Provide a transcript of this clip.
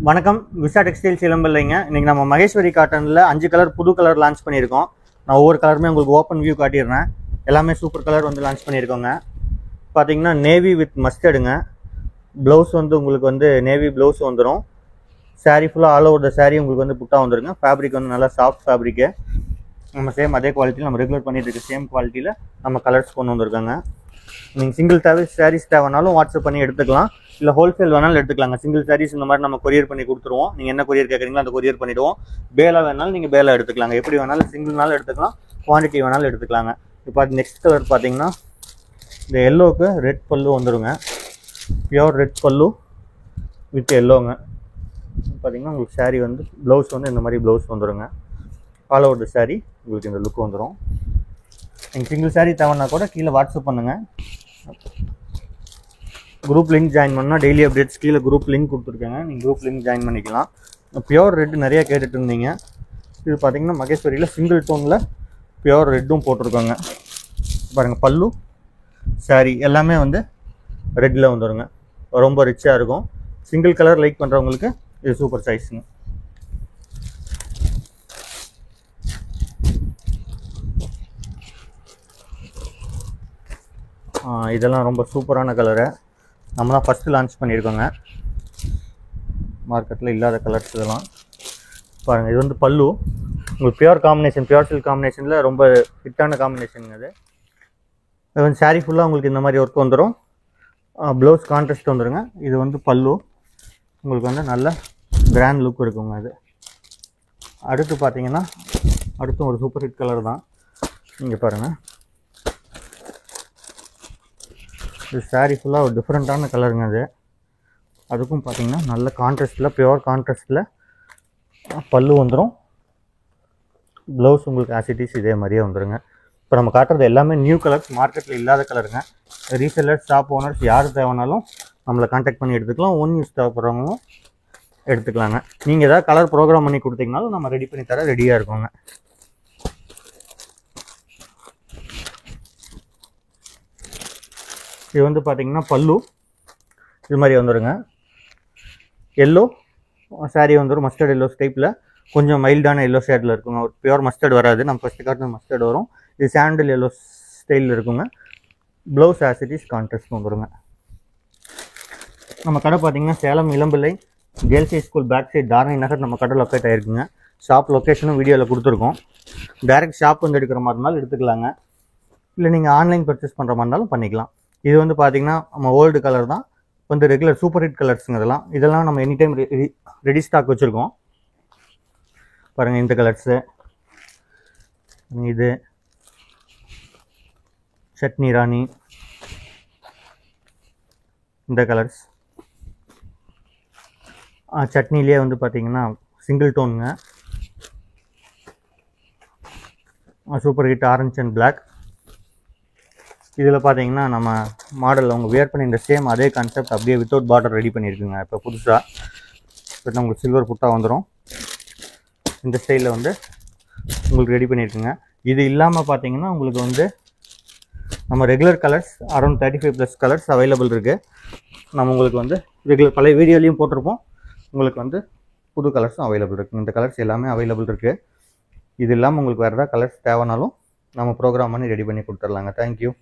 வணக்கம், விஷா டெக்ஸ்டைல்ஸ் இளம்பிள்ளைங்க. இன்னைக்கு நம்ம மகேஸ்வரி காட்டனில் 5 கலர் புது கலர் லான்ச் பண்ணியிருக்கோம். நான் ஒவ்வொரு கலருமே உங்களுக்கு ஓப்பன் வியூ காட்டிடுறேன். எல்லாமே சூப்பர் கலர் வந்து லான்ச் பண்ணியிருக்கோங்க. பார்த்தீங்கன்னா நேவி வித் மஸ்டர்டுங்க. ப்ளவுஸ் வந்து உங்களுக்கு வந்து நேவி ப்ளவுஸ் வந்துடும். சாரீ ஃபுல்லாக ஆல் ஓவர் த சாரீ உங்களுக்கு வந்து புட்டா வந்துருங்க. ஃபேப்ரிக் வந்து நல்லா சாஃப்ட் ஃபேப்ரிக்கு. நம்ம சேம் அதே குவாலிட்டியில் நம்ம ரெகுலர் பண்ணிட்டு இருக்க சேம் குவாலிட்டியில் நம்ம கலர்ஸ் கொண்டு வந்திருக்காங்க. நீங்கள் சிங்கிள் சாரீஸ் தேவைனாலும் வாட்ஸ்அப் பண்ணி எடுத்துக்கலாம், இல்லை ஹோல்சேல் வேணாலும் எடுத்துக்கலாங்க. சிங்கிள் சாரீஸ் இந்த மாதிரி நம்ம கொரியர் பண்ணி கொடுத்துருவோம். நீங்கள் என்ன கொரியர் கேட்குறீங்களோ அந்த கொரியர் பண்ணிவிடுவோம். பேலா வேணாலும் நீங்கள் பேலா எடுத்துக்கலாங்க. எப்படி வேணாலும் சிங்கிள்னாலும் எடுத்துக்கலாம், குவான்டிட்டி வேணாலும் எடுத்துக்கலாங்க. இப்போ நெக்ஸ்ட் கலர் பார்த்தீங்கன்னா இந்த எல்லோவுக்கு ரெட் பல்லு வந்துடுங்க. பியோர் ரெட் பல்லு வித் எல்லோங்க. பார்த்தீங்கன்னா உங்களுக்கு சாரீ வந்து ப்ளவுஸ் வந்து இந்த மாதிரி ப்ளவுஸ் வந்துடுங்க. ஆல் ஓவர் த சாரீ உங்களுக்கு இந்த லுக் வந்துடும். நீங்கள் சிங்கிள் சாரீ தேவைன்னா கூட கீழே வாட்ஸ்அப் பண்ணுங்கள். குரூப் லிங்க் ஜாயின் பண்ணால் டெய்லி அப்டேட்ஸ் கீழே குரூப் லிங்க் கொடுத்துருக்கேங்க. நீங்கள் குரூப் லிங்க் ஜாயின் பண்ணிக்கலாம். பியோர் ரெட் நிறையா கேட்டுட்டு இருந்தீங்க. இது பார்த்தீங்கன்னா மகேஸ்வரியில் சிங்கிள் டோனில் பியோர் ரெட்டும் போட்டிருக்கோங்க. பாருங்கள், பல்லு சாரீ எல்லாமே வந்து ரெட்டில் வந்துடுங்க. ரொம்ப ரிச்சாக இருக்கும். சிங்கிள் கலர் லைக் பண்ணுறவங்களுக்கு இது சூப்பர் சாய்ஸுங்க. இதெல்லாம் ரொம்ப சூப்பரான கலரு. நம்ம தான் ஃபஸ்ட்டு லான்ச் பண்ணியிருக்கோங்க. மார்க்கெட்டில் இல்லாத கலர்ஸ் இதெல்லாம் பாருங்கள். இது வந்து பல்லு உங்களுக்கு பியோர் காம்பினேஷன், பியோர் சில்க் காம்பினேஷனில் ரொம்ப ஃபிட்டான காம்பினேஷனுங்க. இது வந்து சாரீ ஃபுல்லாக உங்களுக்கு இந்த மாதிரி ஒர்க் வந்துடும். ப்ளவுஸ் கான்ட்ராஸ்ட் வந்துடுங்க. இது வந்து பல்லு உங்களுக்கு வந்து நல்ல கிராண்ட் லுக் இருக்குங்க. அது அடுத்து பார்த்தீங்கன்னா அடுத்து ஒரு சூப்பர் ஹிட் கலர் தான். இங்கே பாருங்கள், இது சாரீ ஃபுல்லாக ஒரு டிஃப்ரெண்ட்டான கலருங்க. அது அதுக்கும் பார்த்தீங்கன்னா நல்ல கான்ட்ராஸ்ட்டில் பியோர் கான்ட்ராஸ்ட்டில் பல்லு வந்துடும். ப்ளவுஸ் உங்களுக்கு ஆசிட்டிஸ் இதே மாதிரியே வந்துடுங்க. இப்போ நம்ம காட்டுறது எல்லாமே நியூ கலர்ஸ், மார்க்கெட்டில் இல்லாத கலருங்க. ரீசெல்லர்ஸ், ஷாப் ஓனர்ஸ் யார் தேவைனாலும் நம்மளை கான்டாக்ட் பண்ணி எடுத்துக்கலாம். ஓன் யூஸ் தேவைப்படுறவங்களும் எடுத்துக்கலாங்க. நீங்கள் ஏதாவது கலர் ப்ரோக்ராம் பண்ணி கொடுத்தீங்கனாலும் நம்ம ரெடி பண்ணி தர ரெடியாக இருக்கோங்க. இது வந்து பார்த்தீங்கன்னா பல்லு இது மாதிரி வந்துடுங்க. எல்லோ சாரீ வந்துடும். மஸ்டர்ட் எல்லோ டைப்பில் கொஞ்சம் மைல்டான எல்லோ ஷேடில் இருக்குங்க. ஒரு பியோர் மஸ்டர்ட் வராது. நம்ம ஃபஸ்ட்டு காட்டின மஸ்டர்ட் வரும். இது சாண்டில் எல்லோ ஸ்டைலில் இருக்குங்க. ப்ளவுஸ் ஆசிட்டிஸ் கான்ட்ராஸ்ட் வந்துடுங்க. நம்ம கடை பார்த்தீங்கன்னா Salem Elampillai girls high school back side Dharani Nagar நம்ம கடை லொக்கேட் ஆகிருக்குங்க. ஷாப் லொக்கேஷனும் வீடியோவில் கொடுத்துருக்கோம். டைரெக்ட் ஷாப் வந்து எடுக்கிற மாதிரி இருந்தாலும் எடுத்துக்கலாங்க, இல்லை நீங்கள் ஆன்லைன் பர்ச்சேஸ் பண்ணுற மாதிரி இருந்தாலும் பண்ணிக்கலாம். இது வந்து பார்த்தீங்கன்னா நம்ம ஓல்டு கலர் தான், வந்து ரெகுலர் சூப்பர் ஹிட் கலர்ஸுங்க. இதெல்லாம் நம்ம எனி டைம் ரெடி ஸ்டாக் வச்சுருக்கோம். பாருங்கள், இந்த கலர்ஸு, இது சட்னி ராணி, இந்த கலர்ஸ் சட்னிலேயே வந்து பார்த்தீங்கன்னா சிங்கிள் டோனுங்க. Super hit orange and black. இதில் பார்த்தீங்கன்னா நம்ம மாடல் அவங்க வியர் பண்ணி இந்த சேம் அதே கான்செப்ட் அப்படியே வித்தவுட் பார்டர் ரெடி பண்ணியிருக்குங்க. இப்போ புதுசாக இப்போ உங்களுக்கு சில்வர் புட்டா வந்துடும். இந்த ஸ்டைலில் வந்து உங்களுக்கு ரெடி பண்ணியிருக்குங்க. இது இல்லாமல் பார்த்தீங்கன்னா உங்களுக்கு வந்து நம்ம regular colours around 35+ colours available இருக்குது. நம்ம உங்களுக்கு வந்து ரெகுலர் பழைய வீடியோலையும் போட்டிருப்போம். உங்களுக்கு வந்து புது கலர்ஸும் அவைலபிள் இருக்குது. இந்த கலர்ஸ் எல்லாமே அவைலபிள் இருக்குது. இது இல்லாமல் உங்களுக்கு வேறு ஏதாவது கலர்ஸ் தேவைனாலும் நம்ம ப்ரோக்ராம் பண்ணி ரெடி பண்ணி கொடுத்துடலாங்க. தேங்க்யூ.